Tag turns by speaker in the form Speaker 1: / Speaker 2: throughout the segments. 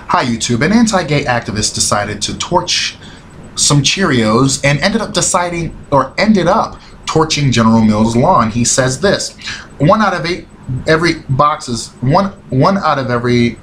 Speaker 1: Hi YouTube. An anti-gay activist decided to torch some Cheerios and ended up torching General Mills' lawn. He says this: one out of every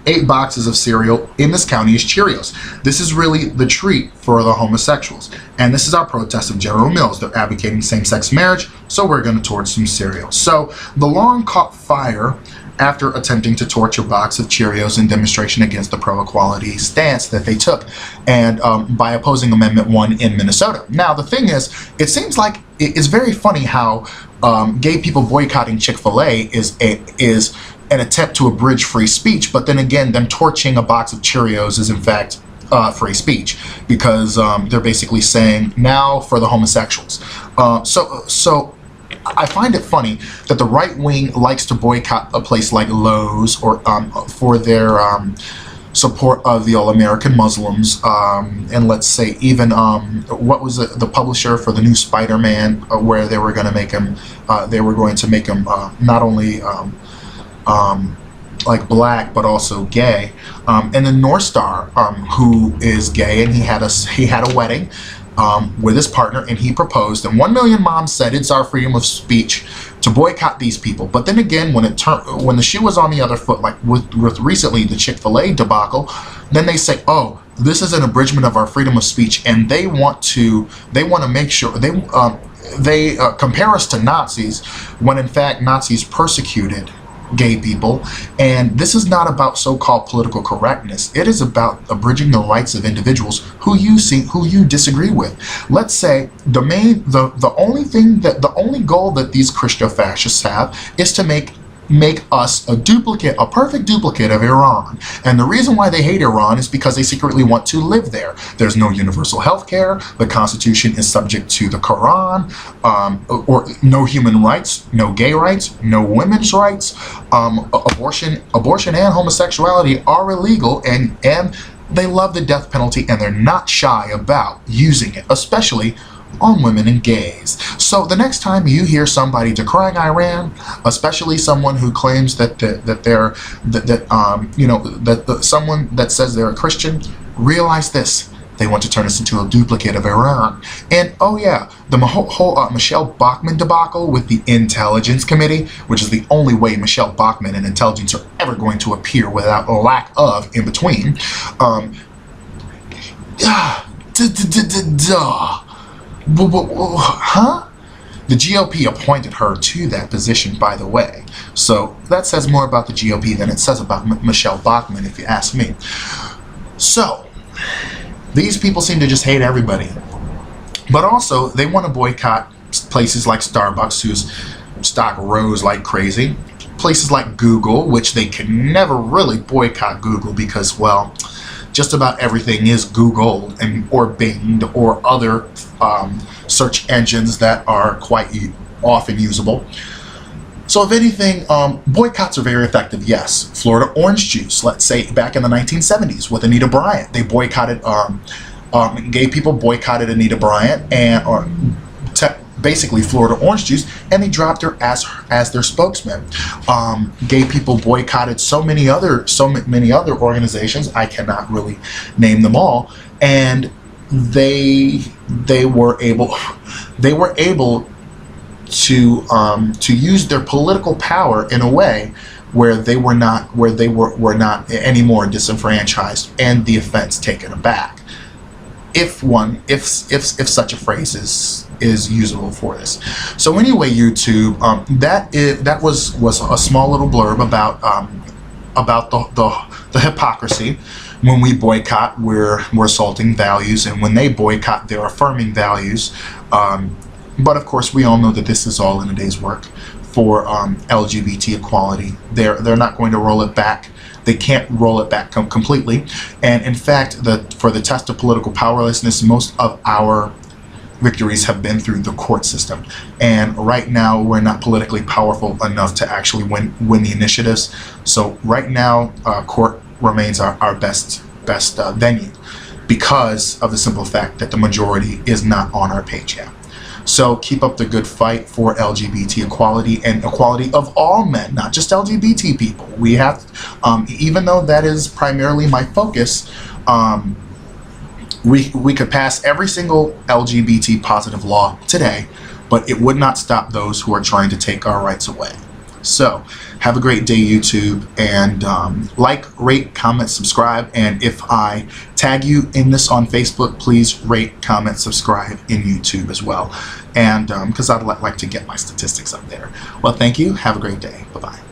Speaker 1: 8 boxes of cereal in this county is Cheerios. This is really the treat for the homosexuals. And this is our protest of General Mills. They're advocating same-sex marriage, so we're going to torch some cereal. So the lawn caught fire after attempting to torch a box of Cheerios in demonstration against the pro-equality stance that they took, and by opposing Amendment 1 in Minnesota. Now, the thing is, it seems like it's very funny how gay people boycotting Chick Fil A is an attempt to abridge free speech, but then again, them torching a box of Cheerios is in fact free speech, because they're basically saying now for the homosexuals. So I find it funny that the right wing likes to boycott a place like Lowe's or for their support of the all-American Muslims, and let's say even what was the publisher for the new Spider-Man, where they were going to make him not only like black but also gay, and then North Star, who is gay, and he had a wedding with his partner, and he proposed, and 1 million moms said it's our freedom of speech to boycott these people. But then again, when the shoe was on the other foot, like with recently the Chick Fil A debacle, then they say, oh, this is an abridgment of our freedom of speech, and they want to make sure they compare us to Nazis, when in fact Nazis persecuted gay people. And this is not about so-called political correctness. It is about abridging the rights of individuals who you disagree with. Let's say the only goal that these Christo-fascists have is to make us a perfect duplicate of Iran. And the reason why they hate Iran is because they secretly want to live there. There's no universal health care, the Constitution is subject to the Quran, or no human rights, no gay rights, no women's rights. Abortion and homosexuality are illegal, and they love the death penalty, and they're not shy about using it, especially on women and gays. So the next time you hear somebody decrying Iran, especially someone who claims someone that says they're a Christian, realize this: they want to turn us into a duplicate of Iran. And oh yeah, the whole Michele Bachmann debacle with the Intelligence Committee, which is the only way Michele Bachmann and intelligence are ever going to appear without a lack of in between. Huh? The GOP appointed her to that position, by the way. So that says more about the GOP than it says about Michele Bachmann, if you ask me. So these people seem to just hate everybody. But also, they want to boycott places like Starbucks, whose stock rose like crazy. Places like Google, which they can never really boycott Google because, well, just about everything is Googled or Binged or other search engines that are quite often usable. So if anything, boycotts are very effective, yes. Florida orange juice, let's say back in the 1970s with Anita Bryant. They boycotted, gay people boycotted Anita Bryant and basically Florida orange juice, and they dropped her as their spokesman. Gay people boycotted so many other organizations. I cannot really name them all, and they were able to use their political power in a way where they were not any more disenfranchised and the offense taken aback, if such a phrase is usable for this. So anyway, YouTube, that was a small little blurb about the hypocrisy. When we boycott, we're assaulting values, and when they boycott, they're affirming values. But of course, we all know that this is all in a day's work for LGBT equality. They're not going to roll it back. They can't roll it back completely. And in fact, for the test of political powerlessness, most of our victories have been through the court system. And right now, we're not politically powerful enough to actually win the initiatives. So right now, court remains our best venue, because of the simple fact that the majority is not on our page yet. So keep up the good fight for LGBT equality and equality of all men, not just LGBT people. We have, even though that is primarily my focus, we could pass every single LGBT positive law today, but it would not stop those who are trying to take our rights away. So have a great day, YouTube, and like, rate, comment, subscribe, and if I tag you in this on Facebook, please rate, comment, subscribe in YouTube as well, and because I'd like to get my statistics up there. Well, thank you. Have a great day. Bye-bye.